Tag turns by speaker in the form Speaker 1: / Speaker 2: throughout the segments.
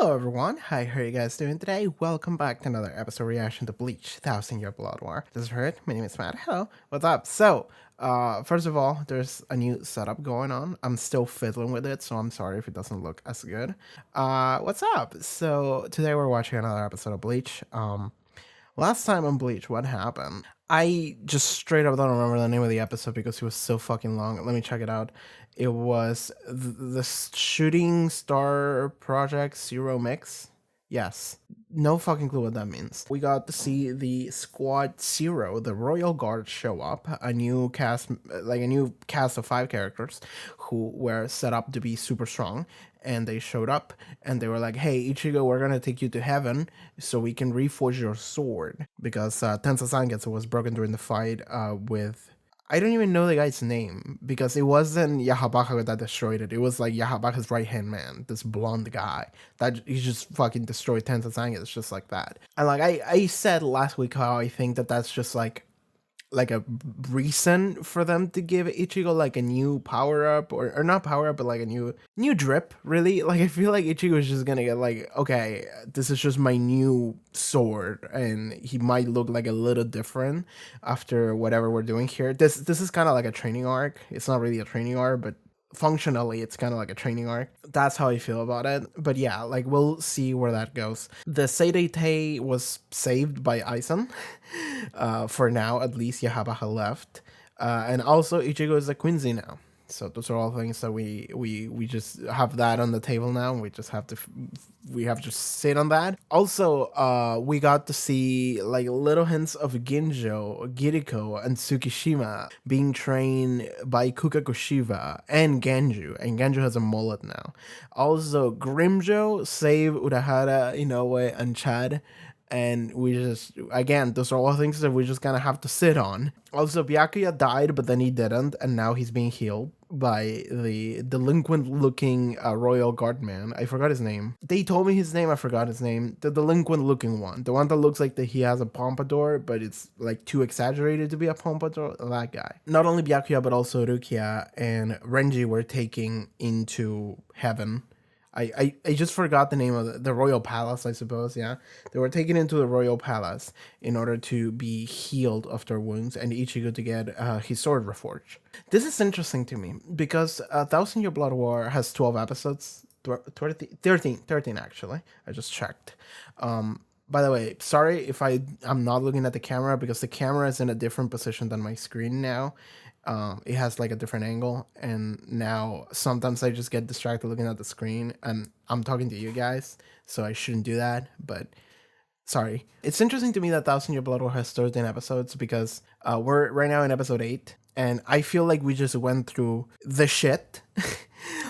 Speaker 1: Hello everyone, how are you guys doing today? Welcome back to another episode reaction to Bleach, 1000 Year Blood War. This is Haarute, my name is Matt. Hello, what's up? First of all, there's a new setup going on. I'm still fiddling with it, so I'm sorry if it doesn't look as good. What's up? So today we're watching another episode of Bleach. Last time on Bleach, what happened? I just straight up don't remember the name of the episode because it was so fucking long. Let me check it out. It was the Shooting Star Project Zero Mix. Yes. No fucking clue what that means. We got to see the Squad Zero, the Royal Guard, show up. A new cast of 5 characters who were set up to be super strong. And they showed up and they were like, hey, Ichigo, we're gonna take you to heaven so we can reforge your sword. Because Tensa Sangetsu was broken during the fight with... I don't even know the guy's name because it wasn't Yahabaka that destroyed it. It was like Yahabaka's right-hand man, this blonde guy that he just fucking destroyed Tensa Sangetsu just like that. And like I said last week how I think that that's just like a reason for them to give Ichigo like a new power up or not power up but like a new drip, really. Like I feel like Ichigo is just gonna get like, okay, this is just my new sword and he might look like a little different after whatever we're doing here. This is kind of like a training arc. It's not really a training arc, but functionally it's kind of like a training arc. That's how I feel about it. But yeah, like we'll see where that goes. The Seidei was saved by Aizen. For now, at least Yahabaha left. And also Ichigo is a Quincy now. So those are all things that we just have that on the table now. And we have to sit on that. Also, we got to see like little hints of Ginjo, Giriko, and Tsukishima being trained by Kukakushiba and Genju. And Genju has a mullet now. Also, Grimjo saved Urahara, Inoue, and Chad. And we just, again, those are all things that we just gonna have to sit on. Also, Byakuya died, but then he didn't, and now he's being healed by the delinquent-looking Royal Guard man. I forgot his name. They told me his name, I forgot his name. The delinquent-looking one. The one that looks like that he has a pompadour, but it's like too exaggerated to be a pompadour. That guy. Not only Byakuya, but also Rukia and Renji were taking into heaven. I just forgot the name of the Royal Palace, I suppose, yeah. They were taken into the Royal Palace in order to be healed of their wounds and Ichigo to get his sword reforged. This is interesting to me because 1000 Year Blood War has 12 episodes, 13 actually, I just checked. By the way, sorry if I'm not looking at the camera because the camera is in a different position than my screen now. It has like a different angle, and now sometimes I just get distracted looking at the screen and I'm talking to you guys, so I shouldn't do that, but sorry. It's interesting to me that 1000 Year Blood War has 13 episodes because we're right now in episode 8, and I feel like we just went through the shit.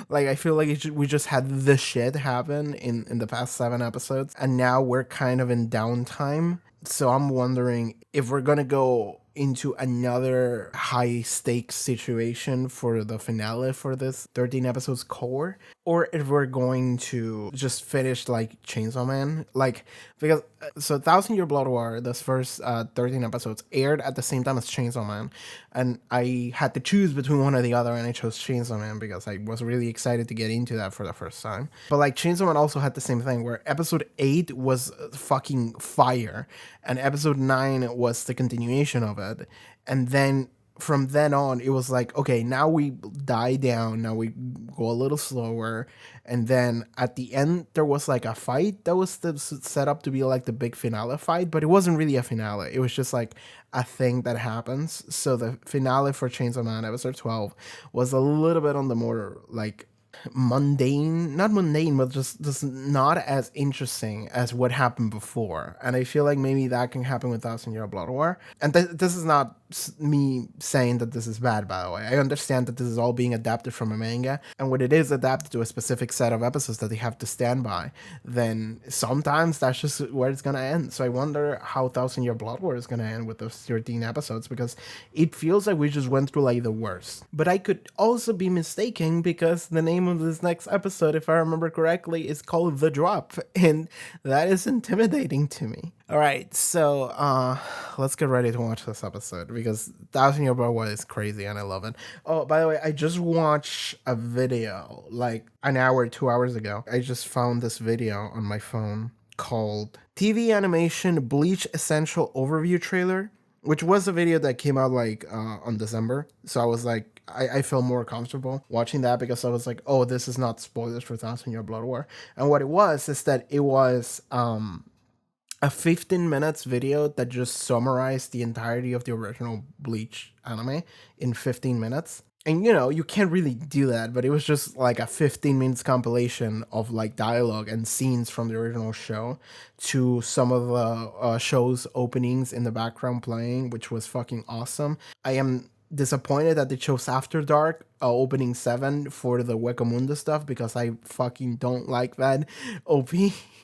Speaker 1: Like, I feel like we just had the shit happen in the past 7 episodes, and now we're kind of in downtime. So I'm wondering if we're gonna go into another high stakes situation for the finale for this 13 episodes core, or if we're going to just finish like Chainsaw Man, like, because so 1000 Year Blood War, this first 13 episodes aired at the same time as Chainsaw Man, and I had to choose between one or the other, and I chose Chainsaw Man because I was really excited to get into that for the first time. But like Chainsaw Man also had the same thing where episode 8 was fucking fire and episode 9 was the continuation of it, and then from then on it was like, okay, now we die down, now we go a little slower, and then at the end there was like a fight that was set up to be like the big finale fight, but it wasn't really a finale, it was just like a thing that happens. So the finale for Chainsaw Man episode 12 was a little bit on the more like mundane, not mundane, but just not as interesting as what happened before. And I feel like maybe that can happen with 1000 Year Blood War. And this is not me saying that this is bad, by the way. I understand that this is all being adapted from a manga, and when it is adapted to a specific set of episodes that they have to stand by, then sometimes that's just where it's gonna end. So I wonder how 1000 Year Blood War is gonna end with those 13 episodes, because it feels like we just went through like the worst. But I could also be mistaken because the name name of this next episode, if I remember correctly, is called The Drop, and that is intimidating to me. All right, so let's get ready to watch this episode because Thousand Year Blood War is crazy and I love it. Oh, by the way, I just watched a video like an hour, 2 hours ago. I just found this video on my phone called TV Animation Bleach Essential Overview Trailer, which was a video that came out like on December. So I was like, I feel more comfortable watching that because I was like, oh, this is not spoilers for Thousand Year Blood War. And what it was is that it was a 15 minutes video that just summarized the entirety of the original Bleach anime in 15 minutes. And you know, you can't really do that, but it was just like a 15 minutes compilation of like dialogue and scenes from the original show to some of the show's openings in the background playing, which was fucking awesome. I am disappointed that they chose After Dark opening 7 for the Wekamunda stuff because I fucking don't like that OP.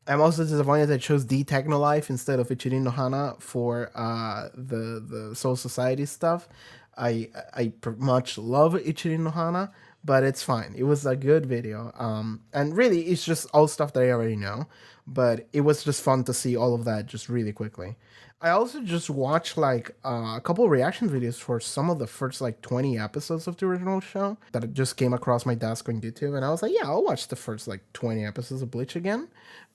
Speaker 1: I'm also disappointed they chose D Techno Life instead of Ichirin no Hana for the Soul Society stuff. I much love Ichirin no Hana, but it's fine. It was a good video. And really, it's just all stuff that I already know. But it was just fun to see all of that just really quickly. I also just watched like a couple reaction videos for some of the first like 20 episodes of the original show that just came across my desk on YouTube, and I was like, yeah, I'll watch the first like 20 episodes of Bleach again.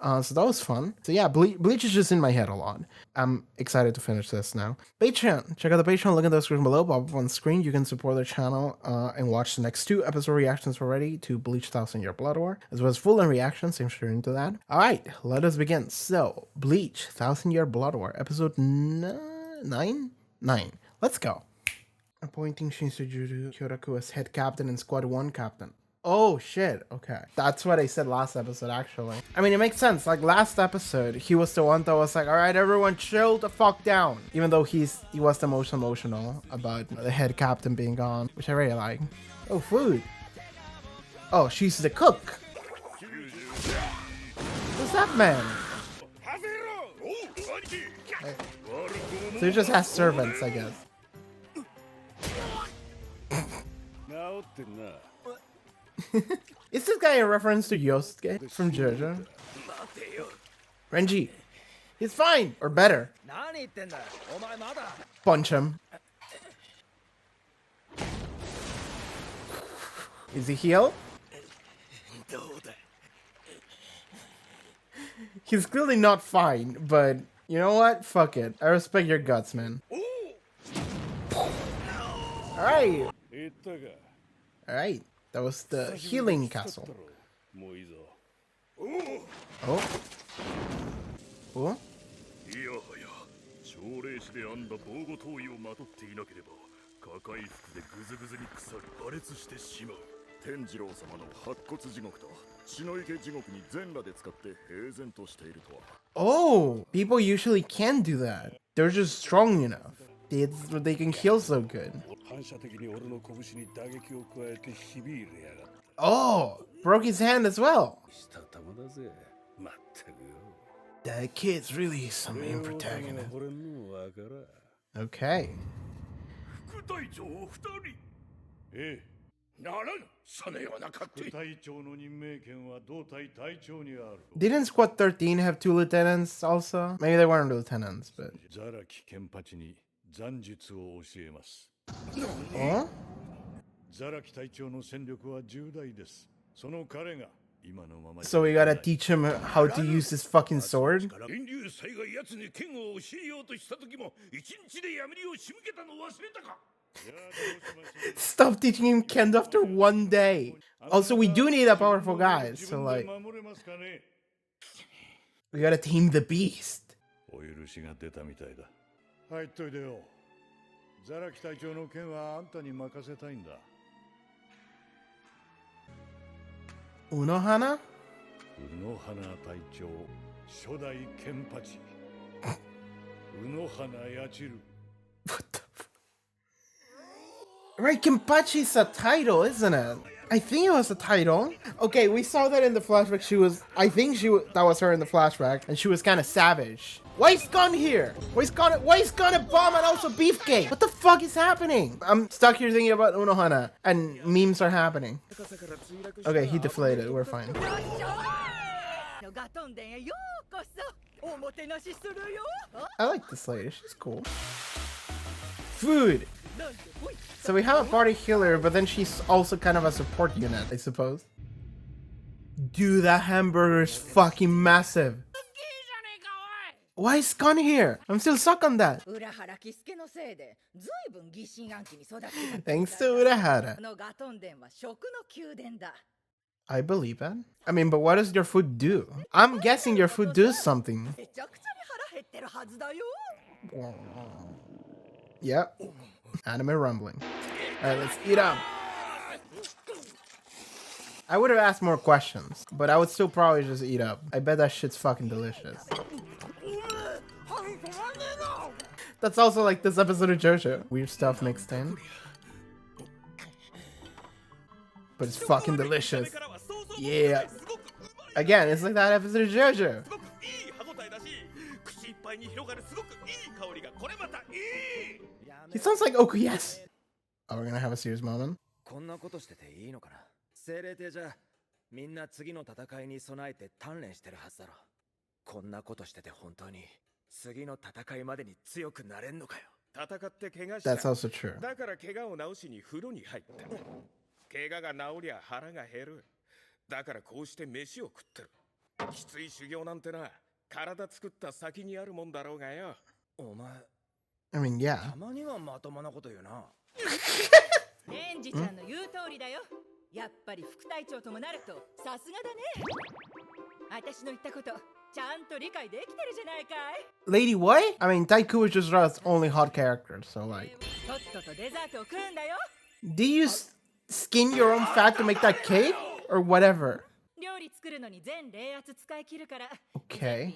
Speaker 1: So that was fun. So yeah, Bleach is just in my head a lot. I'm excited to finish this now. Patreon, check out the Patreon, link in the description below, pop up on screen. You can support the channel and watch the next 2 episode reactions already to Bleach Thousand Year Blood War, as well as full-length reactions if you're into that. All right, let us begin. So Bleach Thousand Year Blood War, episode 9. Let's go. Appointing Shinsuju Kyoraku as head captain and squad 1 captain. Oh shit, okay. That's what I said last episode, actually. I mean, it makes sense. Like, last episode, he was the one that was like, alright, everyone chill the fuck down. Even though he was the most emotional about the head captain being gone, which I really like. Oh, food. Oh, she's the cook. What's that, man? Okay. So he just has servants, I guess. Is this guy a reference to Yosuke from JoJo? Renji, he's fine, or better. Punch him. Is he healed? He's clearly not fine, but you know what? Fuck it. I respect your guts, man. Alright. Alright. That was the healing castle. Oh. Oh. Oh, people usually can't do that. They're just strong enough. They can heal so good. Oh, broke his hand as well. That kid's really some main protagonist. Okay. Didn't Squad 13 have 2 lieutenants also? Maybe they weren't lieutenants, but... Oh? So we gotta teach him how to use his fucking sword? Stop teaching him Kendo after 1 day. Also, we do need a powerful guy, so like... we gotta tame the beast. Unohana? What the fuck? Right, Kenpachi's a title, isn't it? I think it was a title. Okay, we saw that in the flashback. I think that was her in the flashback, and she was kind of savage. Why is Gun here? Why is Gun a bomb and also Beefcake? What the fuck is happening? I'm stuck here thinking about Unohana and memes are happening. Okay, he deflated. We're fine. I like this lady. She's cool. Food. So we have a party healer, but then she's also kind of a support unit, I suppose. Dude, that hamburger is fucking massive. Why is Gun here? I'm still stuck on that. Thanks to Urahara. I believe it. I mean, but what does your food do? I'm guessing your food does something. Yep. Anime rumbling. Alright, let's eat up. I would have asked more questions, but I would still probably just eat up. I bet that shit's fucking delicious. That's also like this episode of JoJo. Weird stuff mixed in. But it's fucking delicious. Yeah. Again, it's like that episode of JoJo. He sounds like Okuyas. Oh, we're gonna have a serious moment. That's also true. I mean, yeah. Lady, what? I mean, Taiku is just Ra's only hot character, so like. Do you skin your own fat to make that cake? Or whatever? Okay.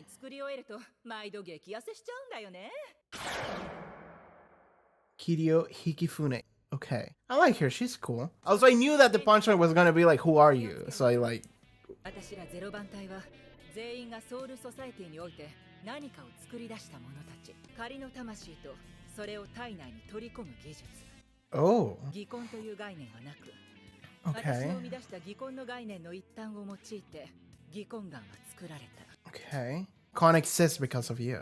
Speaker 1: Kirio Hikifune. Okay. I like her, she's cool. Also, I knew that the punchline was gonna be like, who are you? So I like... Oh. Okay. Okay. Can't exist because of you.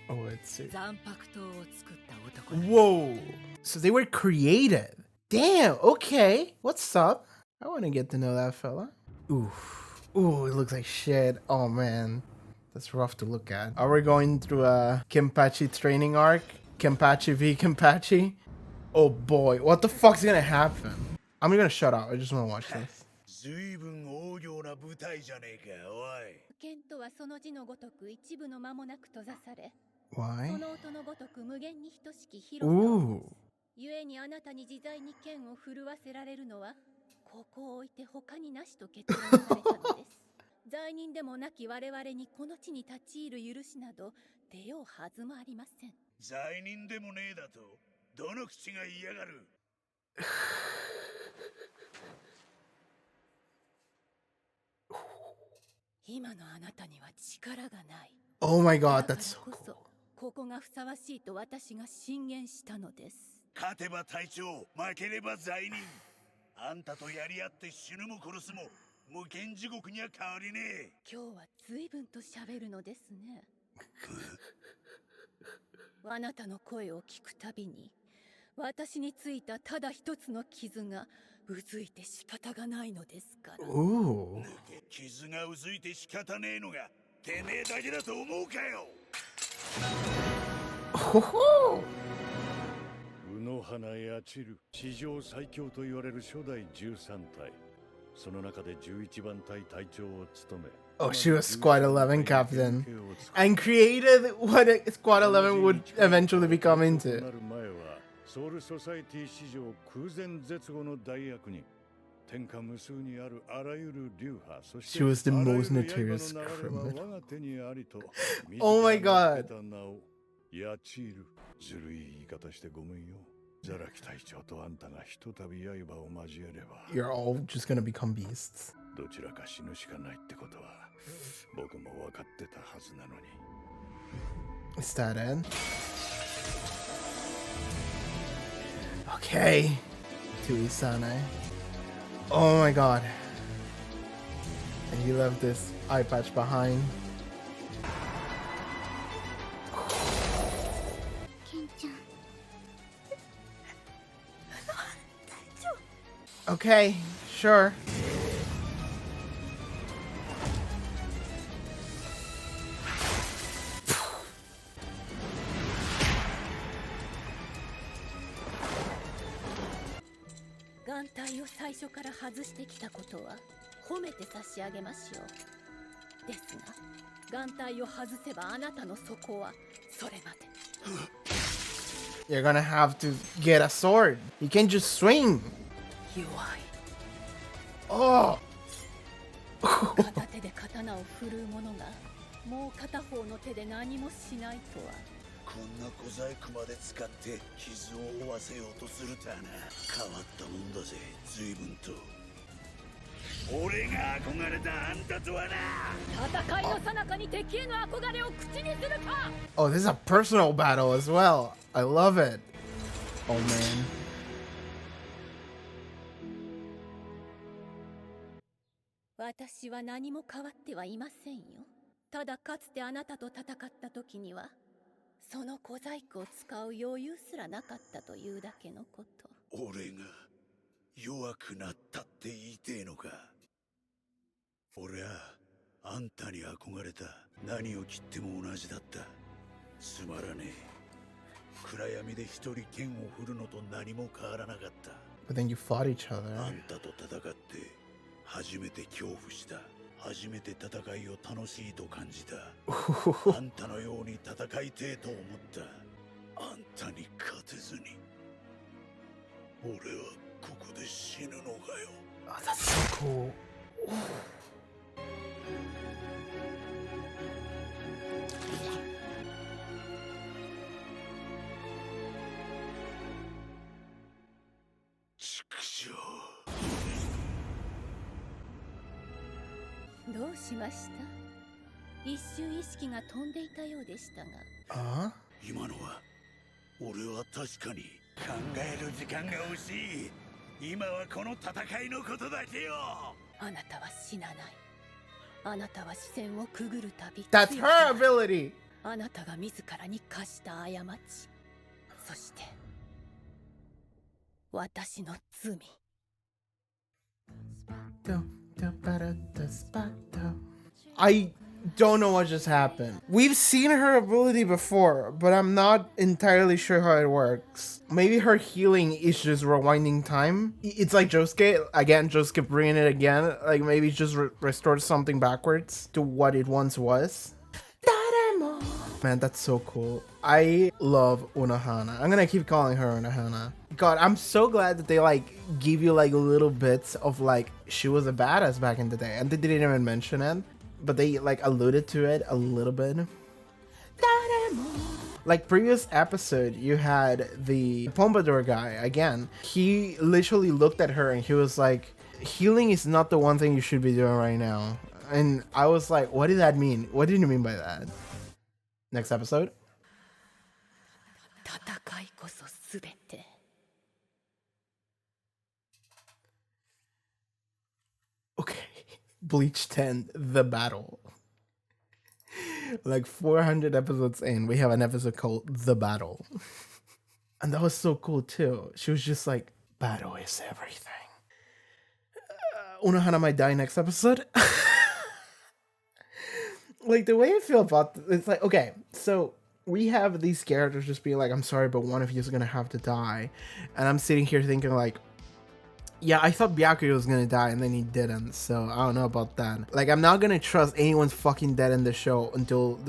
Speaker 1: Oh, it's... Whoa! So they were created. Damn, okay. What's up? I want to get to know that fella. Oof. Ooh, it looks like shit. Oh, man. That's rough to look at. Are we going through a KENPACHI training arc? KENPACHI v KENPACHI? Oh, boy. What the fuck's gonna happen? I'm gonna shut up. I just want to watch this. Why? Ooh. Oh my god, that's so cool. Ooh. Oh.
Speaker 2: 卯の花や散る史上最強と言われる初代13体その中で11番隊隊長を務め
Speaker 1: Oh, she was Squad 11 captain and created what Squad 11 would eventually become into.
Speaker 2: ソウルソサイティ史上空前絶後の大役人天下無数にあるあらゆる流派、そして
Speaker 1: She was the
Speaker 2: あらゆ
Speaker 1: most
Speaker 2: る
Speaker 1: notorious
Speaker 2: 刃の流れは
Speaker 1: criminal.
Speaker 2: 我が手にありと
Speaker 1: Oh my
Speaker 2: 自ら
Speaker 1: god.
Speaker 2: 名付けた名をヤチール。ずるい言い方してごめんよ。ザラキ隊長とあんたがひとたび刃を交えれば
Speaker 1: You're all just gonna become beasts.
Speaker 2: どちらか死ぬしかないってことは僕も分かってたはずなのに。
Speaker 1: Is that it? Okay. To Isane. Oh my god. And he left this eye patch behind.
Speaker 3: ケンちゃん
Speaker 1: Okay, sure.
Speaker 4: 眼帯を最初から外してきたことは褒めて差し上げましょう。ですが眼帯を外せばあなたの底はそれまで。
Speaker 1: You're gonna have to get a sword. You can't just swing.
Speaker 4: 弱い。
Speaker 1: Oh.
Speaker 4: 片手で刀を振るう者がもう片方の手で何もしないとは。
Speaker 5: こんな小細工まで使って傷を負わせようとするとはな。変わったもんだぜ、随分と。俺が憧れたあんたとはな。
Speaker 4: 戦いの最中に敵への憧れを口にするか。
Speaker 1: Oh, this is a personal battle as well. I love it. Oh man.
Speaker 4: 私は何も変わってはいませんよ。ただかつてあなたと戦った時にはその小細工を使う余裕すらなかったというだけのこと。
Speaker 5: 俺が弱くなったって言いてえのか。俺はあんたに憧れた。何を切っても同じだった。つまらねえ。暗闇で一人剣を振るのと何も変わらなかった。
Speaker 1: But then you fought each
Speaker 5: あ
Speaker 1: other.
Speaker 5: んたと戦って初めて恐怖した。初めて戦いを楽しいと感じた。あんたのように戦いてえと思った。あんたに勝てずに俺はここで死ぬのかよ。
Speaker 1: Oh, that's so cool.
Speaker 5: 畜生。
Speaker 4: どうしました？一瞬意識が飛んでいたようでしたが。
Speaker 5: 今のは俺は確かに考える時間が欲しい。今はこの戦いのことだけよ。
Speaker 4: あなたは死なない。あなたは視線をくぐるたび
Speaker 1: That's
Speaker 4: 強く
Speaker 1: her
Speaker 4: なる。
Speaker 1: ability.
Speaker 4: あなたが自らに課した過ち、そして私の罪。
Speaker 1: I don't know what just happened. We've seen her ability before, but I'm not entirely sure how it works. Maybe her healing is just rewinding time. It's like Josuke. Again, Josuke bringing it again. Like maybe it just restored something backwards to what it once was. Man, that's so cool. I love Unohana. I'm gonna keep calling her Unohana. God, I'm so glad that they like give you like little bits of like she was a badass back in the day, and they didn't even mention it, but they like alluded to it a little bit. Like previous episode, you had the Pompadour guy again. He literally looked at her and he was like, "Healing is not the one thing you should be doing right now." And I was like, "What did that mean? What did you mean by that?" Next episode.
Speaker 4: 戦いこそすべて。
Speaker 1: Okay, Bleach 10, The Battle. Like 400 episodes in, we have an episode called The Battle. And that was so cool too. She was just like, battle is everything. Unohana might die next episode. Like the way I feel about it's like, okay, so we have these characters just being like, I'm sorry, but one of you is gonna have to die. And I'm sitting here thinking like, yeah, I thought Byakuya was gonna die and then he didn't, so I don't know about that. Like, I'm not gonna trust anyone's fucking dead in the show until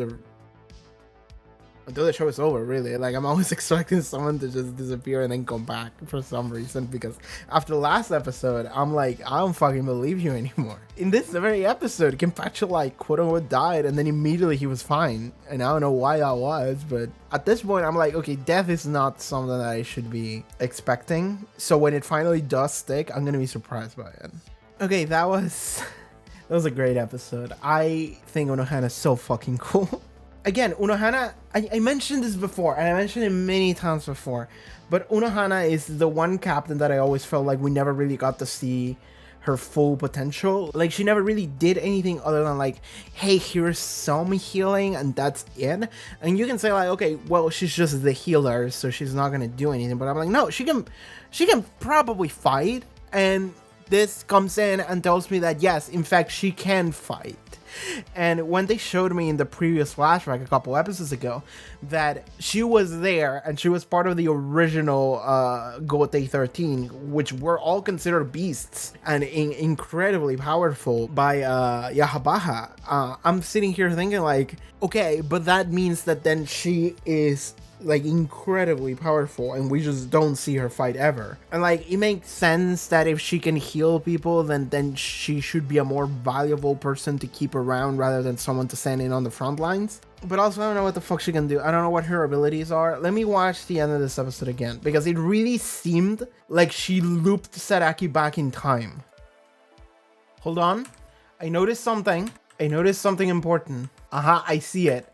Speaker 1: until the show is over, really. Like, I'm always expecting someone to just disappear and then come back for some reason, because after the last episode, I'm like, I don't fucking believe you anymore. In this very episode, KENPACHI, like, quote-unquote died, and then immediately he was fine. And I don't know why that was, but at this point, I'm like, okay, death is not something that I should be expecting. So when it finally does stick, I'm gonna be surprised by it. Okay, that was a great episode. I think Unohana is so fucking cool. Again, Unohana, I mentioned this before, and I mentioned it many times before, but Unohana is the one captain that I always felt like we never really got to see her full potential. Like, she never really did anything other than like, hey, here's some healing, and that's it. And you can say like, okay, well, she's just the healer, so she's not gonna do anything. But I'm like, no, she can probably fight, and this comes in and tells me that yes, in fact, she can fight. And when they showed me in the previous flashback a couple episodes ago that she was there and she was part of the original Gote 13, which were all considered beasts and incredibly powerful by Yahabaha, I'm sitting here thinking like, okay, but that means that then she is like incredibly powerful and we just don't see her fight ever. And like, it makes sense that if she can heal people, then she should be a more valuable person to keep around rather than someone to send in on the front lines. But also, I don't know what the fuck she can do. I don't know what her abilities are. Let me watch the end of this episode again, because it really seemed like she looped Saraki back in time. Hold on. I noticed something important. I see it.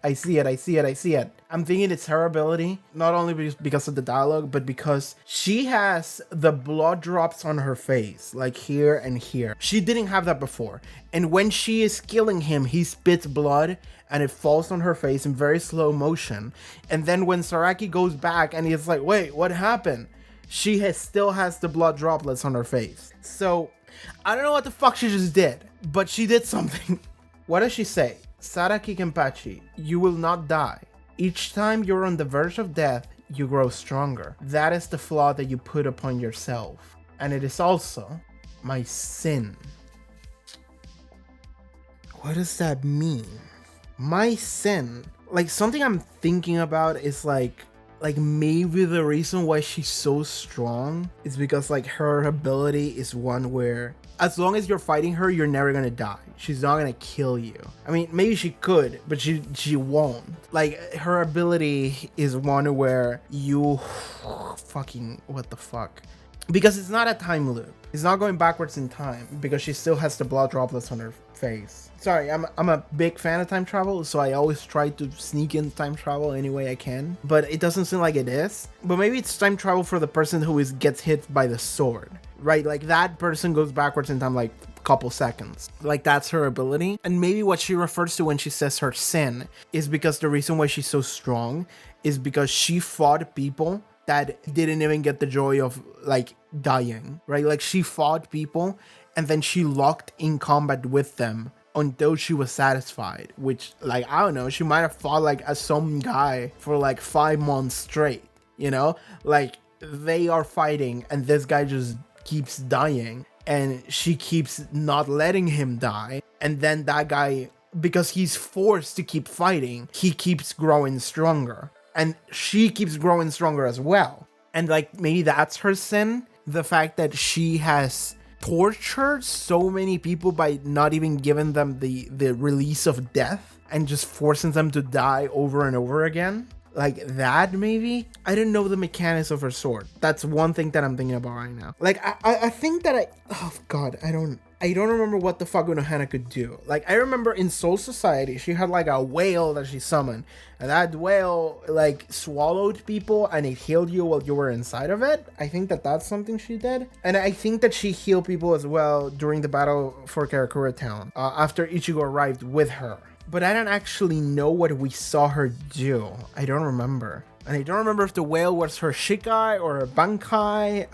Speaker 1: I'm thinking it's her ability, not only because of the dialogue, but because she has the blood drops on her face, like here and here. She didn't have that before. And when she is killing him, he spits blood and it falls on her face in very slow motion. And then when Saraki goes back and he's like, wait, what happened? She still has the blood droplets on her face. So I don't know what the fuck she just did, but she did something. What does she say? Saraki KENPACHI, you will not die. Each time you're on the verge of death, you grow stronger. That is the flaw that you put upon yourself. And it is also my sin. What does that mean? My sin. Like, something I'm thinking about is like maybe the reason why she's so strong is because like her ability is one where as long as you're fighting her, you're never gonna die. She's not gonna kill you. I mean, maybe she could, but she won't. Like, her ability is one where you fucking what the fuck? Because it's not a time loop. It's not going backwards in time because she still has the blood droplets on her face. Sorry, I'm a big fan of time travel, so I always try to sneak in time travel any way I can. But it doesn't seem like it is. But maybe it's time travel for the person who gets hit by the sword, right? Like, that person goes backwards in time like a couple seconds. Like, that's her ability. And maybe what she refers to when she says her sin is because the reason why she's so strong is because she fought people that didn't even get the joy of like dying, right? Like, she fought people and then she locked in combat with them until she was satisfied, which, like, I don't know, she might have fought like some guy for like 5 months straight, you know? Like, they are fighting and this guy just keeps dying and she keeps not letting him die. And then that guy, because he's forced to keep fighting, he keeps growing stronger. And she keeps growing stronger as well. And like, maybe that's her sin. The fact that she has tortured so many people by not even giving them the release of death and just forcing them to die over and over again. Like that, maybe? I don't know the mechanics of her sword. That's one thing that I'm thinking about right now. Like, I think that oh god, I don't remember what the fuck Unohana could do. Like, I remember in Soul Society, she had like a whale that she summoned. And that whale like swallowed people and it healed you while you were inside of it. I think that that's something she did. And I think that she healed people as well during the battle for Karakura Town. After Ichigo arrived with her. But I don't actually know what we saw her do. I don't remember. And I don't remember if the whale was her Shikai or a Bankai.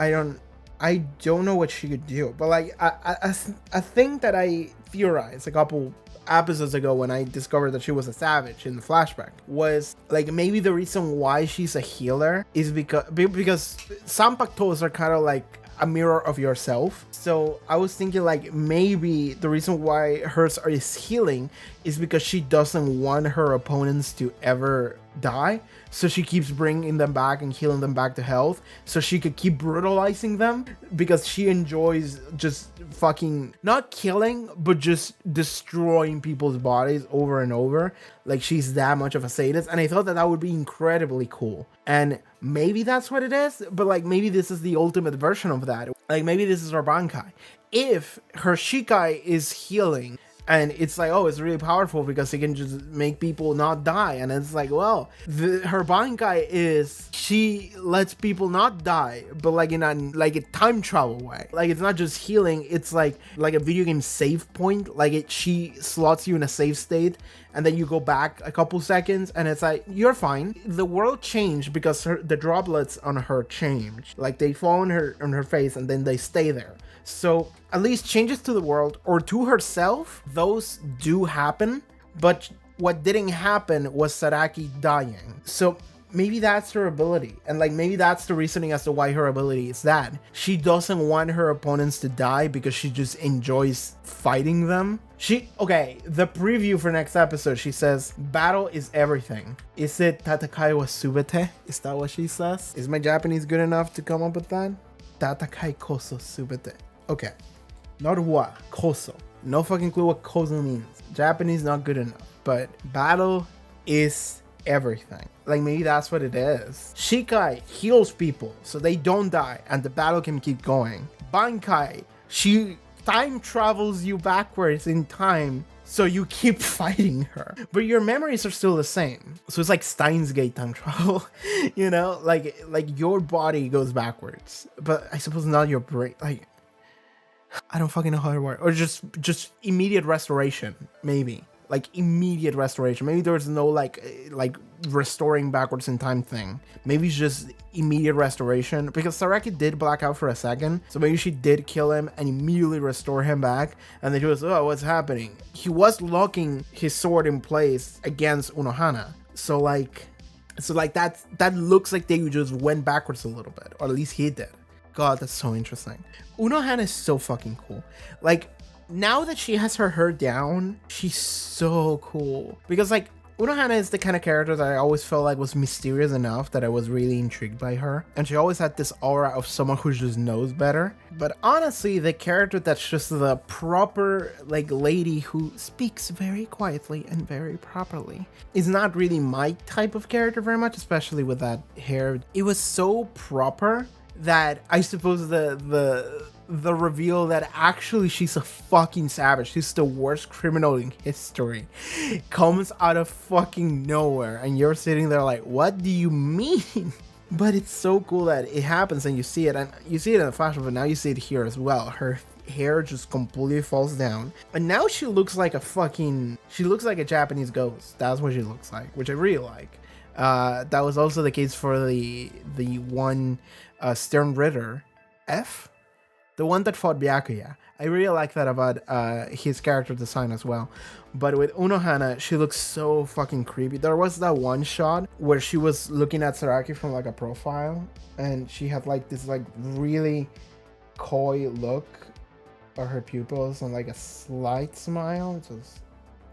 Speaker 1: I don't know what she could do. But like, a thing that I theorized a couple episodes ago when I discovered that she was a savage in the flashback was like, maybe the reason why she's a healer is because Sanpaktos are kind of like a mirror of yourself. So I was thinking like, maybe the reason why hers is healing is because she doesn't want her opponents to ever die, so she keeps bringing them back and healing them back to health so she could keep brutalizing them, because she enjoys just fucking not killing but just destroying people's bodies over and over. Like, she's that much of a sadist, and I thought that would be incredibly cool. And maybe that's what it is, but like, maybe this is the ultimate version of that. Like, maybe this is her Bankai. If her Shikai is healing, and it's like, oh, it's really powerful because it can just make people not die. And it's like, well, her Bankai is she lets people not die, but like in a time travel way. Like, it's not just healing, it's like a video game save point. Like, she slots you in a save state, and then you go back a couple seconds, and it's like, you're fine. The world changed because the droplets on her changed. Like, they fall on her face, and then they stay there. So at least changes to the world or to herself, those do happen. But what didn't happen was Saraki dying. So maybe that's her ability. And like, maybe that's the reasoning as to why her ability is that. She doesn't want her opponents to die because she just enjoys fighting them. Okay, the preview for next episode, she says, battle is everything. Is it Tatakai wa subete? Is that what she says? Is my Japanese good enough to come up with that? Tatakai koso subete. Okay. Not wa, koso. No fucking clue what koso means. Japanese not good enough. But battle is everything. Like, maybe that's what it is. Shikai heals people so they don't die and the battle can keep going. Bankai, she time travels you backwards in time so you keep fighting her, but your memories are still the same. So it's like Steins Gate time travel. You know, like your body goes backwards, but I suppose not your brain. Like, I don't fucking know how it works. Or just immediate restoration, maybe. Like, immediate restoration. Maybe there's no like restoring backwards in time thing. Maybe it's just immediate restoration, because Saraki did black out for a second, so maybe she did kill him and immediately restore him back, and then she was, oh, what's happening? He was locking his sword in place against Unohana, so that looks like they just went backwards a little bit, or at least he did. God, that's so interesting. Unohana is so fucking cool. Like, now that she has her hair down, she's so cool. Because like, Unohana is the kind of character that I always felt like was mysterious enough that I was really intrigued by her. And she always had this aura of someone who just knows better. But honestly, the character that's just the proper like lady who speaks very quietly and very properly is not really my type of character very much, especially with that hair. It was so proper that I suppose the reveal that actually she's a fucking savage, she's the worst criminal in history, comes out of fucking nowhere, and you're sitting there like, what do you mean? But it's so cool that it happens and you see it, and you see it in the fashion, but now you see it here as well. Her hair just completely falls down, and now she looks like a Japanese ghost. That's what she looks like, which I really like. That was also the case for the one Stern Ritter F, the one that fought Byakuya. I really like that about his character design as well. But with Unohana, she looks so fucking creepy. There was that one shot where she was looking at Saraki from like a profile, and she had like this like really coy look at her pupils and like a slight smile.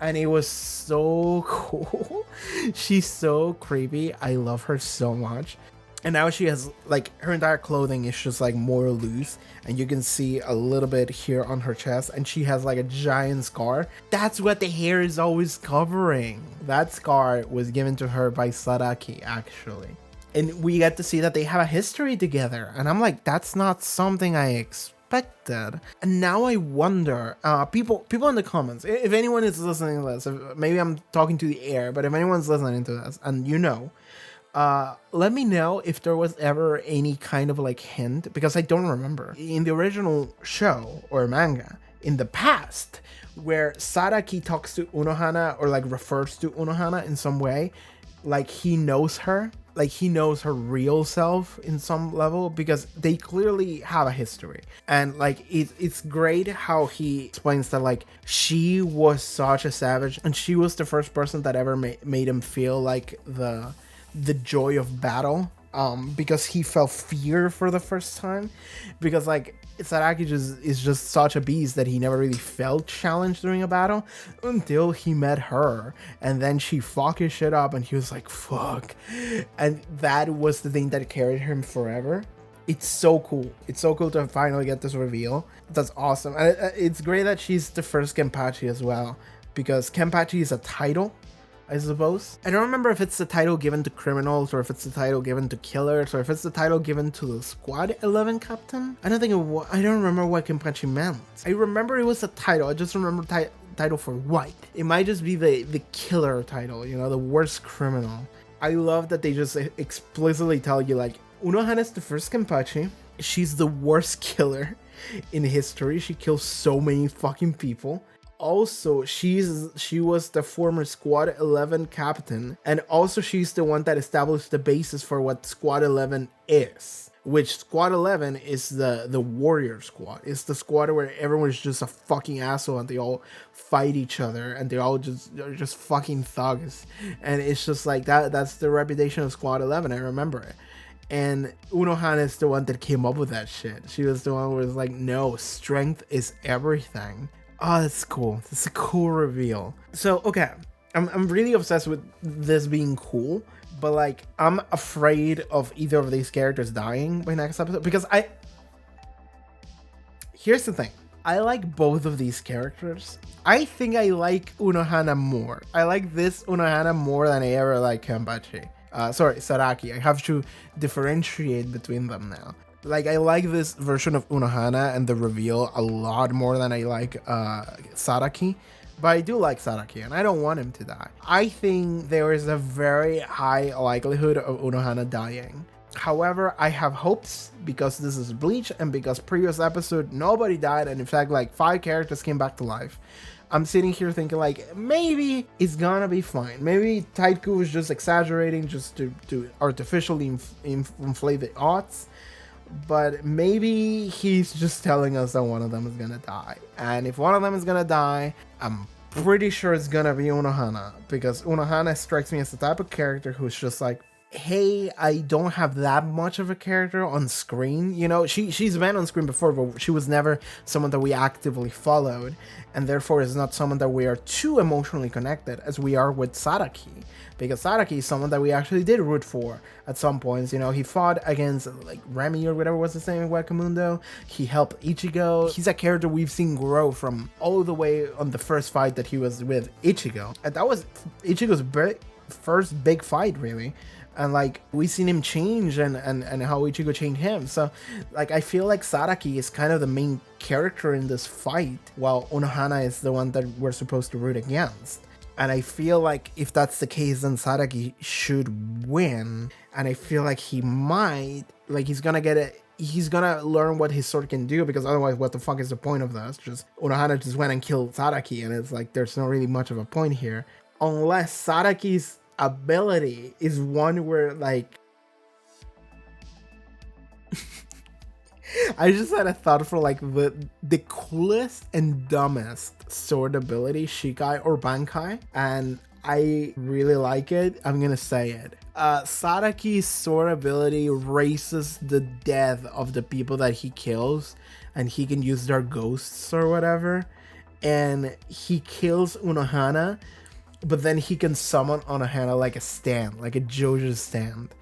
Speaker 1: And it was so cool. She's so creepy. I love her so much. And now she has like her entire clothing is just like more loose, and you can see a little bit here on her chest, and she has like a giant scar. That's what the hair is always covering. That scar was given to her by Saraki, actually. And we get to see that they have a history together, and I'm like, that's not something I expected. And now I wonder, people in the comments, if anyone is listening to this, maybe I'm talking to the air, but if anyone's listening to this and you know, let me know if there was ever any kind of like hint, because I don't remember in the original show or manga in the past where Saraki talks to Unohana or like refers to Unohana in some way, like he knows her, like he knows her real self in some level, because they clearly have a history. And like it's great how he explains that like she was such a savage, and she was the first person that ever made him feel like the joy of battle, because he felt fear for the first time, because like Saraki is just such a beast that he never really felt challenged during a battle until he met her, and then she fucked his shit up and he was like fuck, and that was the thing that carried him forever. It's so cool. It's so cool to finally get this reveal. That's awesome. And it's great that she's the first Kenpachi as well, because Kenpachi is a title, I suppose. I don't remember if it's the title given to criminals or if it's the title given to killers or if it's the title given to the Squad 11 captain. I don't remember what Kenpachi meant. I remember it was a title. I just remember title for white. It might just be the killer title, you know, the worst criminal. I love that they just explicitly tell you like Unohana is the first Kenpachi. She's the worst killer in history. She kills so many fucking people. Also, she was the former Squad 11 captain, and also she's the one that established the basis for what Squad 11 is, which Squad 11 is the warrior squad. It's the squad where everyone's just a fucking asshole and they all fight each other and they're just fucking thugs, and it's just like that's the reputation of Squad 11. I remember it. And Unohana is the one that came up with that shit. She was the one who was like, no, strength is everything. Oh, that's cool. That's a cool reveal. So, okay, I'm really obsessed with this being cool, but like, I'm afraid of either of these characters dying by next episode, because here's the thing. I like both of these characters. I think I like Unohana more. I like this Unohana more than I ever like Kenpachi. Sorry, Saraki. I have to differentiate between them now. Like, I like this version of Unohana and the reveal a lot more than I like Saraki. But I do like Saraki, and I don't want him to die. I think there is a very high likelihood of Unohana dying. However, I have hopes because this is Bleach and because previous episode nobody died, and in fact like 5 characters came back to life. I'm sitting here thinking like maybe it's gonna be fine. Maybe Taitku was just exaggerating just to artificially inflate the odds. But maybe he's just telling us that one of them is gonna die. And if one of them is gonna die, I'm pretty sure it's gonna be Unohana, because Unohana strikes me as the type of character who's just like, hey, I don't have that much of a character on screen. You know, she's been on screen before, but she was never someone that we actively followed, and therefore is not someone that we are too emotionally connected as we are with Saraki, because Saraki is someone that we actually did root for at some points. You know, he fought against like Remy or whatever was his name in Wakamundo. He helped Ichigo. He's a character we've seen grow from all the way on the first fight that he was with Ichigo, and that was Ichigo's first big fight, really. And like, we've seen him change and how Ichigo changed him. So like, I feel like Saraki is kind of the main character in this fight, while Unohana is the one that we're supposed to root against. And I feel like if that's the case, then Saraki should win. And I feel like he might, like, he's gonna learn what his sword can do, because otherwise what the fuck is the point of this? Just Unohana just went and killed Saraki, and it's like there's not really much of a point here. Unless Saraki's ability is one where like I just had a thought for like the coolest and dumbest sword ability, Shikai or Bankai, and I really like it. I'm gonna say it. Saraki's sword ability raises the death of the people that he kills, and he can use their ghosts or whatever, and he kills Unohana, but then he can summon Unohana like a stand, like a JoJo stand.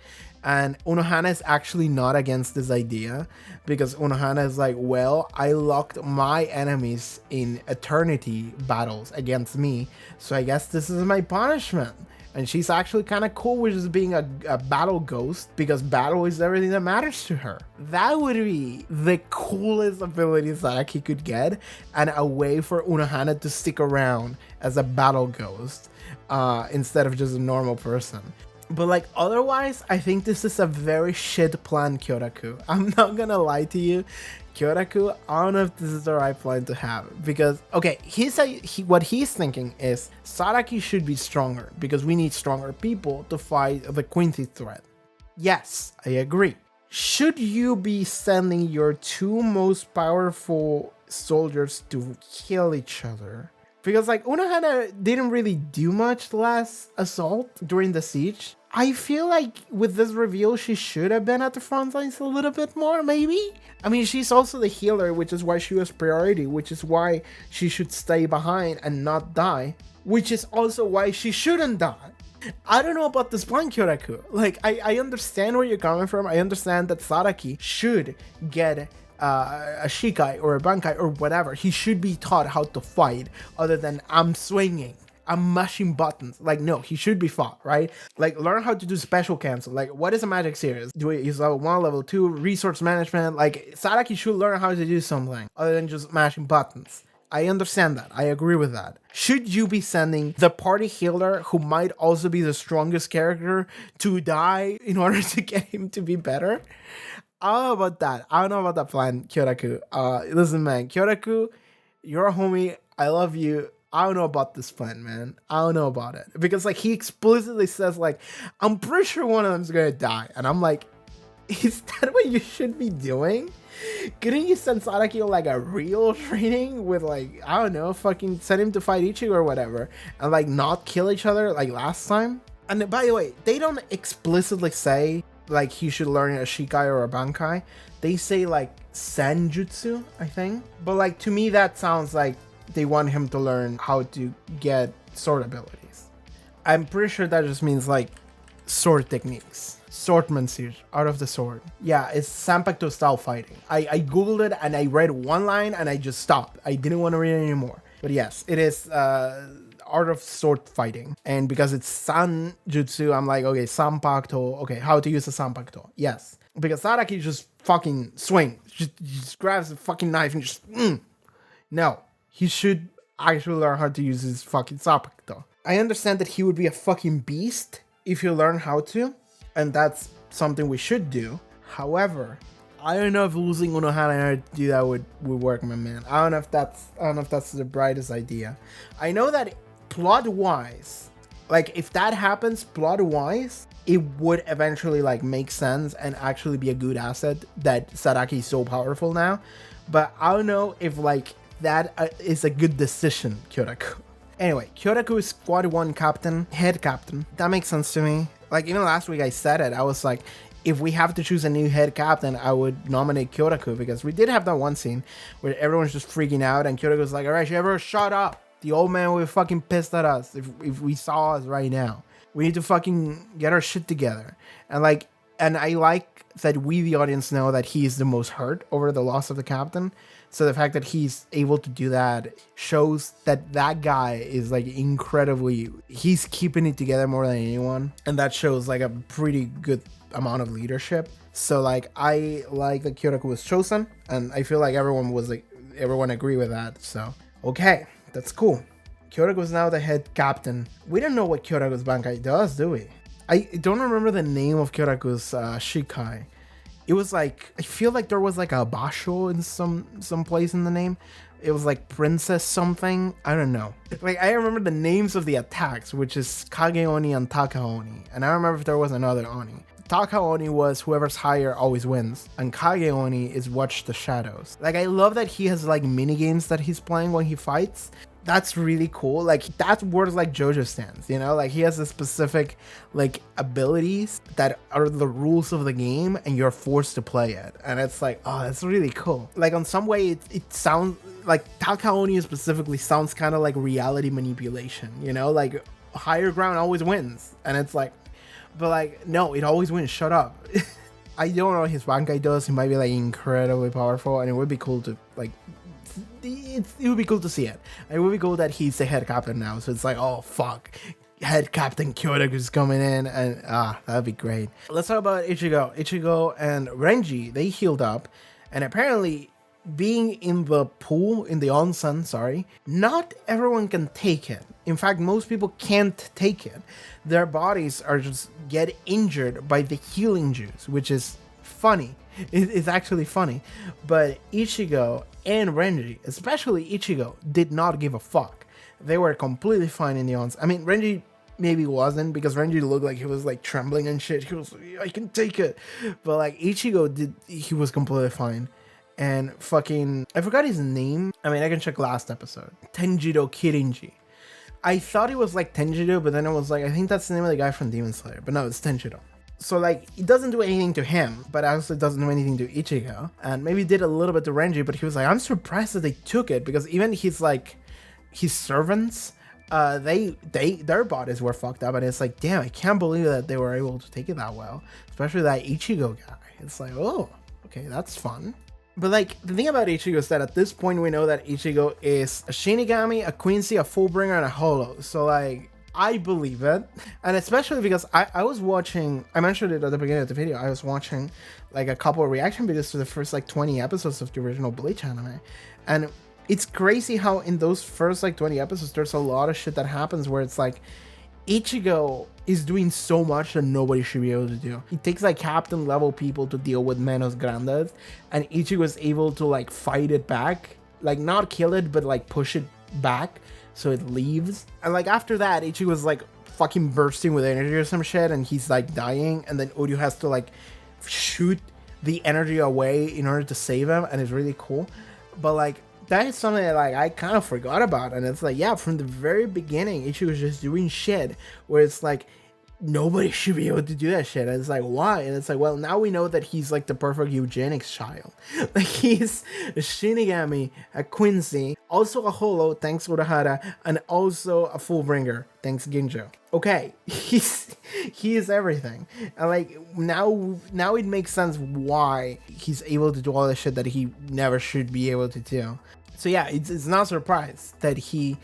Speaker 1: And Unohana is actually not against this idea, because Unohana is like, well, I locked my enemies in eternity battles against me, so I guess this is my punishment. And she's actually kind of cool with just being a battle ghost, because battle is everything that matters to her. That would be the coolest ability Saraki could get, and a way for Unohana to stick around as a battle ghost instead of just a normal person. But like, otherwise, I think this is a very shit plan, Kyoraku. I'm not gonna lie to you, Kyoraku, I don't know if this is the right plan to have, because okay, what he's thinking is Saraki should be stronger because we need stronger people to fight the Quincy threat. Yes, I agree. Should you be sending your 2 most powerful soldiers to kill each other Because like Unohana didn't really do much last assault during the siege. I feel like with this reveal, she should have been at the front lines a little bit more, maybe? I mean, she's also the healer, which is why she was priority, which is why she should stay behind and not die, which is also why she shouldn't die. I don't know about this plan, Kyoraku. Like, I understand where you're coming from. I understand that Saraki should get a Shikai or a Bankai or whatever. He should be taught how to fight other than I'm swinging, I'm mashing buttons. Like, no, he should be fought, right? Like, learn how to do special cancel. Like, what is a magic series? Do it use level 1, level 2, resource management? Like, Saraki should learn how to do something other than just mashing buttons. I understand that. I agree with that. Should you be sending the party healer, who might also be the strongest character, to die in order to get him to be better? I don't know about that. I don't know about that plan, Kyoraku. Listen, man, Kyoraku, you're a homie. I love you. I don't know about this plan, man. I don't know about it. Because, like, he explicitly says, like, I'm pretty sure one of them's gonna die. And I'm like, is that what you should be doing? Couldn't you send Saraki on like a real training with like, I don't know, fucking send him to fight Ichigo or whatever and like not kill each other like last time? And by the way, they don't explicitly say like he should learn a Shikai or a Bankai. They say like Senjutsu, I think. But like to me that sounds like they want him to learn how to get sword abilities. I'm pretty sure that just means like sword techniques. Swordmanship, art of the sword. Yeah, it's Sanpakto style fighting. I googled it and I read one line and I just stopped. I didn't want to read it anymore. But yes, it is art of sword fighting. And because it's Sanjutsu, I'm like, okay, Sanpakto. Okay, how to use a Sanpakto. Yes. Because Saraki just fucking swing. Just grabs the fucking knife and just... No. He should actually learn how to use his fucking Sanpakto. I understand that he would be a fucking beast if you learn how to. And that's something we should do. However, I don't know if losing Unohana to do that would work, my man. I don't know if that's the brightest idea. I know that plot-wise, like if that happens plot-wise, it would eventually like make sense and actually be a good asset that Saraki is so powerful now. But I don't know if like that is a good decision, Kyoraku. Anyway, Kyoraku is Squad 1 captain, head captain. That makes sense to me. Like, even last week I said it, I was like, if we have to choose a new head captain, I would nominate Kyoraku, because we did have that one scene where everyone's just freaking out and Kyoraku's like, alright, everyone shut up. The old man will be fucking pissed at us if we saw us right now. We need to fucking get our shit together. And I like that we, the audience, know that he's the most hurt over the loss of the captain. So the fact that he's able to do that shows that that guy is like incredibly, he's keeping it together more than anyone. And that shows like a pretty good amount of leadership. So like, I like that Kyoraku was chosen, and I feel like everyone agree with that. So, okay, that's cool. Kyoraku is now the head captain. We don't know what Kyoraku's Bankai does, do we? I don't remember the name of Kyoraku's Shikai. It was like, I feel like there was like a basho in some place in the name. It was like princess something. I don't know. Like, I remember the names of the attacks, which is Kage Oni and Taka Oni. And I don't remember if there was another Oni. Taka Oni was whoever's higher always wins. And Kage Oni is watch the shadows. Like, I love that he has like mini games that he's playing when he fights. That's really cool. Like, that's where like JoJo stands, you know? Like, he has a specific like abilities that are the rules of the game and you're forced to play it. And it's like, oh, that's really cool. Like, on some way it sounds like Takaoni specifically sounds kind of like reality manipulation, you know? Like, higher ground always wins. And it's like, but like, no, it always wins. Shut up. I don't know what his Bankai does. He might be like incredibly powerful, and it would be cool to like, it would be cool to see it. It would be cool that he's the head captain now. So it's like, oh fuck, head captain Kyoraku is coming in, and that'd be great. Let's talk about Ichigo. Ichigo and Renji, they healed up, and apparently being in the pool, in the onsen, not everyone can take it. In fact, most people can't take it. Their bodies are just get injured by the healing juice, which is funny. It's actually funny. But Ichigo and Renji, especially Ichigo, did not give a fuck. They were completely fine in the onsen. I mean, Renji maybe wasn't, because Renji looked like he was like trembling and shit. He was like, I can take it. But like Ichigo he was completely fine. and fucking, I forgot his name. I mean, I can check last episode. Tenjiro Kirinji. I thought it was like Tenjiro, but then it was like, I think that's the name of the guy from Demon Slayer, but no, it's Tenjiro. So like, it doesn't do anything to him, but also it doesn't do anything to Ichigo. And maybe did a little bit to Renji, but he was like, I'm surprised that they took it, because even his like, his servants, their bodies were fucked up, and it's like, damn, I can't believe that they were able to take it that well, especially that Ichigo guy. It's like, oh, okay, that's fun. But like, the thing about Ichigo is that at this point we know that Ichigo is a Shinigami, a Quincy, a Fullbringer, and a Holo. So like, I believe it. And especially because I was watching, I mentioned it at the beginning of the video, I was watching like a couple of reaction videos to the first like 20 episodes of the original Bleach anime. And it's crazy how in those first like 20 episodes, there's a lot of shit that happens where it's like, Ichigo is doing so much that nobody should be able to do. It takes like captain level people to deal with Menos Grandes, and Ichigo is able to like fight it back, like not kill it, but like push it back so it leaves. And like after that, Ichigo's like fucking bursting with energy or some shit, and he's like dying, and then Uryu has to like shoot the energy away in order to save him, and it's really cool. But like, that is something that like I kind of forgot about, and it's like, yeah, from the very beginning, Ichigo was just doing shit where it's like nobody should be able to do that shit, and it's like, why? And it's like, well, now we know that he's like the perfect eugenics child. Like, he's a Shinigami, a Quincy, also a Holo, thanks Urahara, and also a Fullbringer, thanks Ginjo. Okay, he is everything, and like now it makes sense why he's able to do all the shit that he never should be able to do. So yeah, it's not a surprise that he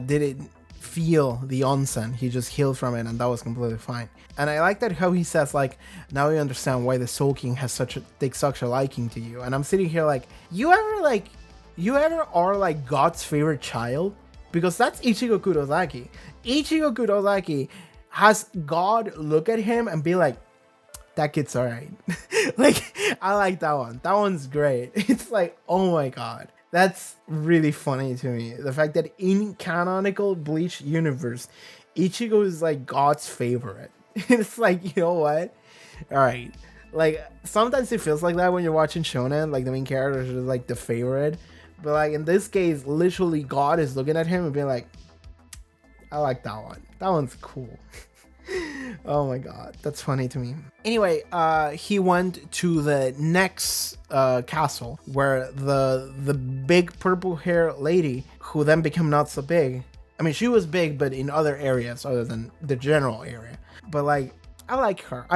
Speaker 1: didn't feel the onsen. He just healed from it, and that was completely fine. And I like that how he says like, now you understand why the Soul King has takes such a liking to you. And I'm sitting here like, you ever are like God's favorite child? Because that's Ichigo Kurosaki. Ichigo Kurosaki has God look at him and be like, that kid's alright. Like, I like that one. That one's great. It's like, oh my god. That's really funny to me. The fact that in canonical Bleach universe, Ichigo is like God's favorite. It's like, you know what? Alright. Like, sometimes it feels like that when you're watching shonen, like the main character is like the favorite. But like in this case, literally God is looking at him and being like, I like that one. That one's cool. Oh my god, that's funny to me. Anyway, he went to the next castle where the big purple hair lady, who then became not so big. I mean, she was big, but in other areas other than the general area. But like, I like her.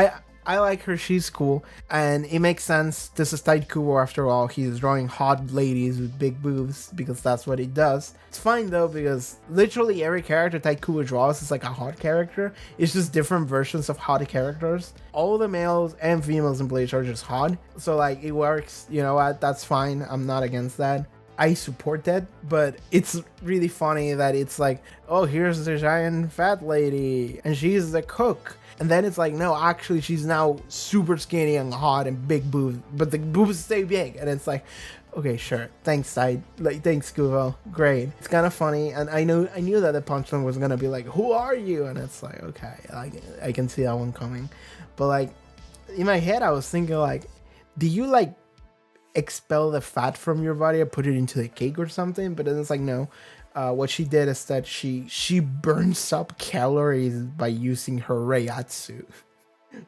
Speaker 1: I like her, she's cool, and it makes sense. This is Tite Kubo after all. He's drawing hot ladies with big boobs because that's what he does. It's fine though, because literally every character Tite Kubo draws is like a hot character. It's just different versions of hot characters. All the males and females in Bleach are just hot, so like it works, you know what, that's fine. I'm not against that. I support that, but it's really funny that it's like, oh, here's the giant fat lady and she's the cook. And then it's like, no, actually, she's now super skinny and hot and big boobs, but the boobs stay big. And it's like, okay, sure. Thanks, Tide. Like, thanks, Kubo. Great. It's kind of funny. And I knew that the punchline was going to be like, who are you? And it's like, okay, I can see that one coming. But like, in my head, I was thinking like, do you like expel the fat from your body or put it into the cake or something? But then it's like, no. What she did is that she burns up calories by using her Reiatsu,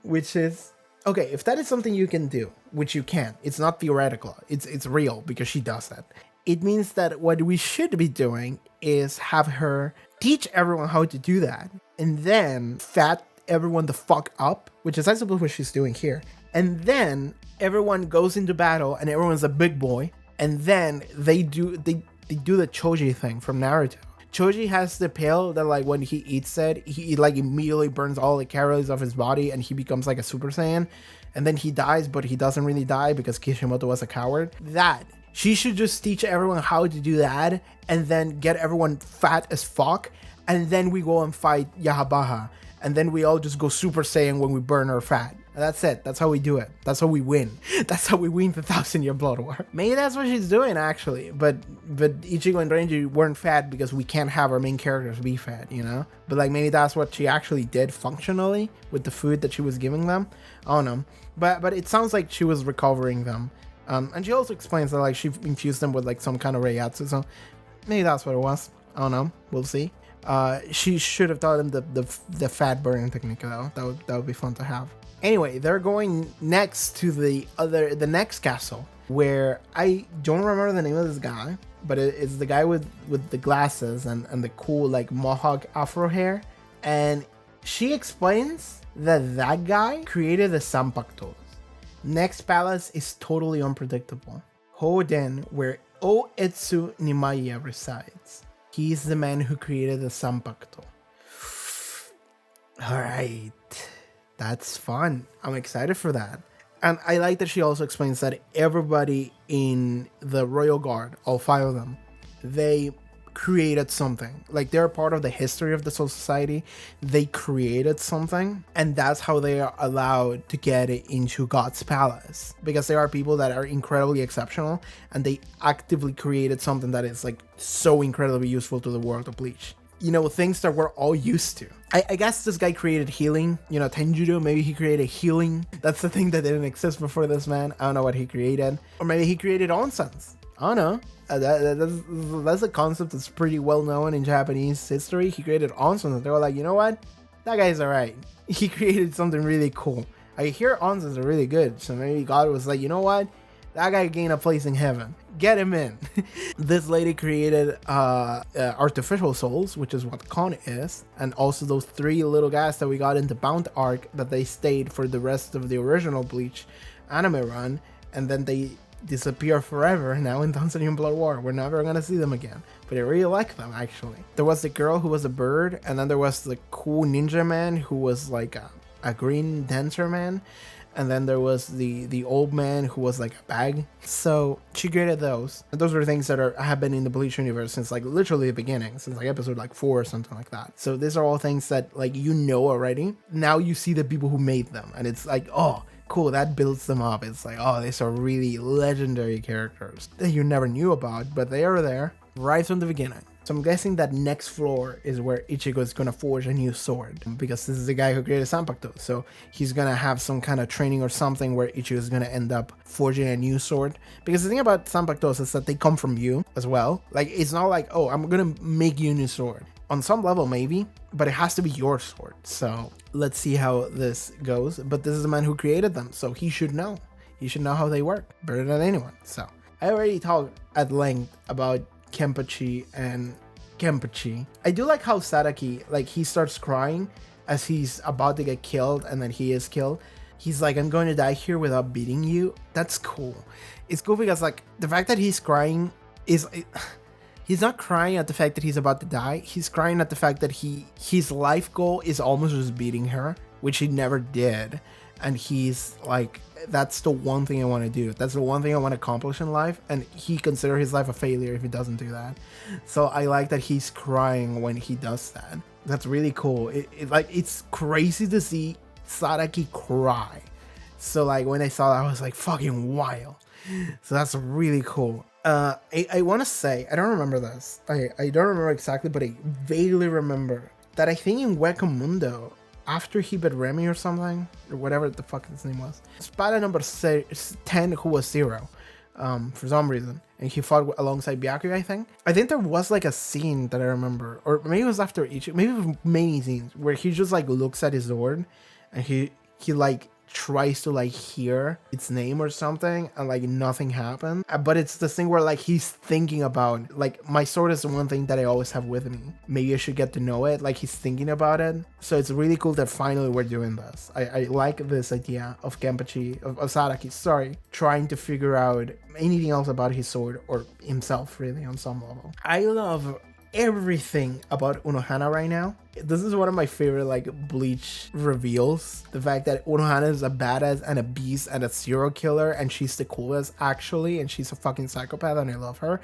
Speaker 1: which is okay. If that is something you can do, which you can, it's not theoretical. It's real because she does that. It means that what we should be doing is have her teach everyone how to do that, and then fat everyone the fuck up, which is I suppose what she's doing here. And then everyone goes into battle, and everyone's a big boy, and then they do the Choji thing from Naruto. Choji has the pill that like when he eats it, he like immediately burns all the calories of his body and he becomes like a Super Saiyan, and then he dies, but he doesn't really die because Kishimoto was a coward. That she should just teach everyone how to do that, and then get everyone fat as fuck, and then we go and fight Yahabaha, and then we all just go Super Saiyan when we burn our fat. And that's it. That's how we do it. That's how we win. That's how we win the 1,000-year Blood War. Maybe that's what she's doing, actually. But Ichigo and Renji weren't fat because we can't have our main characters be fat, you know? But like maybe that's what she actually did functionally with the food that she was giving them. I don't know. But it sounds like she was recovering them. And she also explains that like she infused them with like some kind of reiatsu, so maybe that's what it was. I don't know. We'll see. She should have taught him the fat burning technique though. That would be fun to have. Anyway, they're going next to the next castle, where I don't remember the name of this guy, but it's the guy with the glasses and the cool like mohawk afro hair. And she explains that guy created the Sanpaktos. Next palace is totally unpredictable. Hoden, where Oetsu Nimaiya resides. He's the man who created the Sanpakto. Alright. That's fun. I'm excited for that. And I like that she also explains that everybody in the Royal Guard, all 5 of them, they created something. Like they're part of the history of the Soul Society. They created something, and that's how they are allowed to get into God's Palace. Because there are people that are incredibly exceptional, and they actively created something that is like so incredibly useful to the world of Bleach. You know, things that we're all used to. I guess this guy created healing. You know, Tenjiro, maybe he created healing. That's the thing that didn't exist before this man. I don't know what he created. Or maybe he created onsens. I don't know. That's a concept that's pretty well known in Japanese history. He created onsens. They were like, you know what? That guy's alright. He created something really cool. I hear onsens are really good. So maybe God was like, you know what? That guy gained a place in heaven. Get him in. This lady created artificial souls, which is what Kon is. And also those 3 little guys that we got in the Bound arc that they stayed for the rest of the original Bleach anime run. And then they disappear forever now in Tanzanian Blood War. We're never gonna see them again. But I really like them, actually. There was the girl who was a bird. And then there was the cool ninja man who was like a green dancer man. And then there was the old man who was like a bag. So she created those. And those were things that have been in the Bleach universe since like literally the beginning, since like episode like 4 or something like that. So these are all things that like you know already. Now you see the people who made them, and it's like, oh, cool, that builds them up. It's like, oh, these are really legendary characters that you never knew about, but they are there right from the beginning. So I'm guessing that next floor is where Ichigo is going to forge a new sword, because this is the guy who created Sanpakto. So he's going to have some kind of training or something where Ichigo is going to end up forging a new sword. Because the thing about Sanpaktos is that they come from you as well. Like, it's not like, oh, I'm going to make you a new sword. On some level, maybe, but it has to be your sword. So let's see how this goes. But this is the man who created them, so he should know. He should know how they work better than anyone. So I already talked at length about KENPACHI and KENPACHI. I do like how Sadaki, like, he starts crying as he's about to get killed, and then he is killed. He's like, I'm going to die here without beating you. That's cool. It's cool because like the fact that he's crying is he's not crying at the fact that he's about to die. He's crying at the fact that his life goal is almost just beating her, which he never did. And he's like, that's the one thing I want to do. That's the one thing I want to accomplish in life. And he considers his life a failure if he doesn't do that. So I like that he's crying when he does that. That's really cool. It's crazy to see Sadaki cry. So like when I saw that, I was like, fucking wild. So that's really cool. I want to say, I don't remember this. I don't remember exactly, but I vaguely remember that I think in Wekamundo, after he beat Remy or something, or whatever the fuck his name was, Spada number 10, who was 0, for some reason, and he fought alongside Byakuya, I think. I think there was like a scene that I remember, or maybe it was after each, maybe it was many scenes, where he just like looks at his sword, and he like tries to like hear its name or something, and like nothing happened. But it's this thing where like he's thinking about, like, my sword is the one thing that I always have with me. Maybe I should get to know it. Like, he's thinking about it. So it's really cool that finally we're doing this. I like this idea of KENPACHI, of Sadaki, sorry, trying to figure out anything else about his sword, or himself really, on some level. I love everything about Unohana right now. This is one of my favorite like Bleach reveals. The fact that Unohana is a badass and a beast and a serial killer, and she's the coolest actually, and she's a fucking psychopath, and I love her.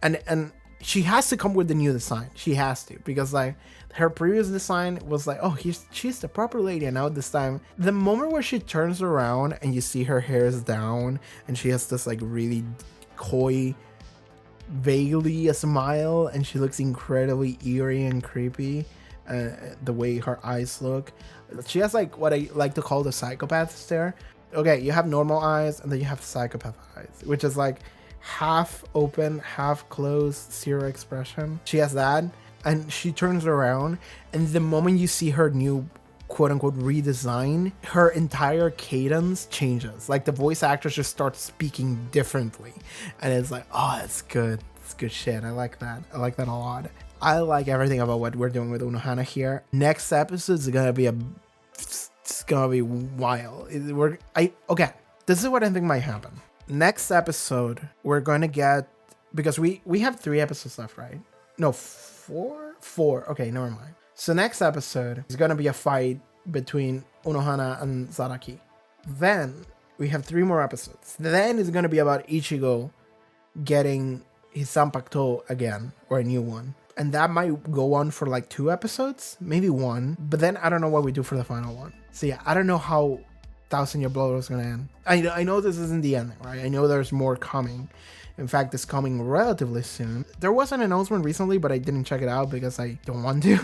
Speaker 1: And she has to come with the new design. She has to, because like her previous design was like, oh, she's the proper lady, and now this time, the moment where she turns around and you see her hair is down and she has this like really coy, vaguely a smile, and she looks incredibly eerie and creepy. The way her eyes look, she has like what I like to call the psychopath stare. Okay, you have normal eyes and then you have psychopath eyes, which is like half open, half closed, zero expression. She has that, and she turns around, and the moment you see her new quote unquote redesign, her entire cadence changes. Like the voice actors just start speaking differently, and it's like, oh, that's good. It's good shit. I like that. I like that a lot. I like everything about what we're doing with Unohana here. Next episode is gonna be it's gonna be wild. Okay. This is what I think might happen. Next episode, we're gonna get, because we have 3 episodes left, right? No, 4. Okay, never mind. So next episode is gonna be a fight between Unohana and Zaraki. Then we have 3 more episodes. Then it's gonna be about Ichigo getting his Sanpakuto again, or a new one. And that might go on for like 2 episodes, maybe 1. But then I don't know what we do for the final one. So yeah, I don't know how 1,000 Year Blood War is gonna end. I know this isn't the ending, right? I know there's more coming. In fact, it's coming relatively soon. There was an announcement recently, but I didn't check it out because I don't want to,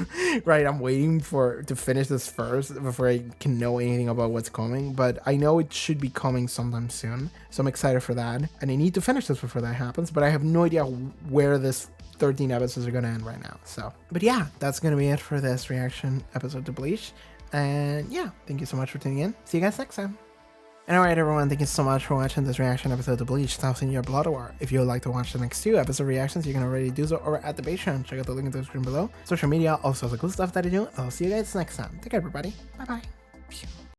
Speaker 1: right? I'm waiting to finish this first before I can know anything about what's coming. But I know it should be coming sometime soon. So I'm excited for that. And I need to finish this before that happens. But I have no idea where this 13 episodes are going to end right now. So, but yeah, that's going to be it for this reaction episode to Bleach. And yeah, thank you so much for tuning in. See you guys next time. And alright everyone, thank you so much for watching this reaction episode to Bleach 1,000 Year Blood War. If you would like to watch the next 2 episode reactions, you can already do so over at the Patreon. Check out the link in the description below. Social media, also the cool stuff that I do. I'll see you guys next time. Take care everybody. Bye bye.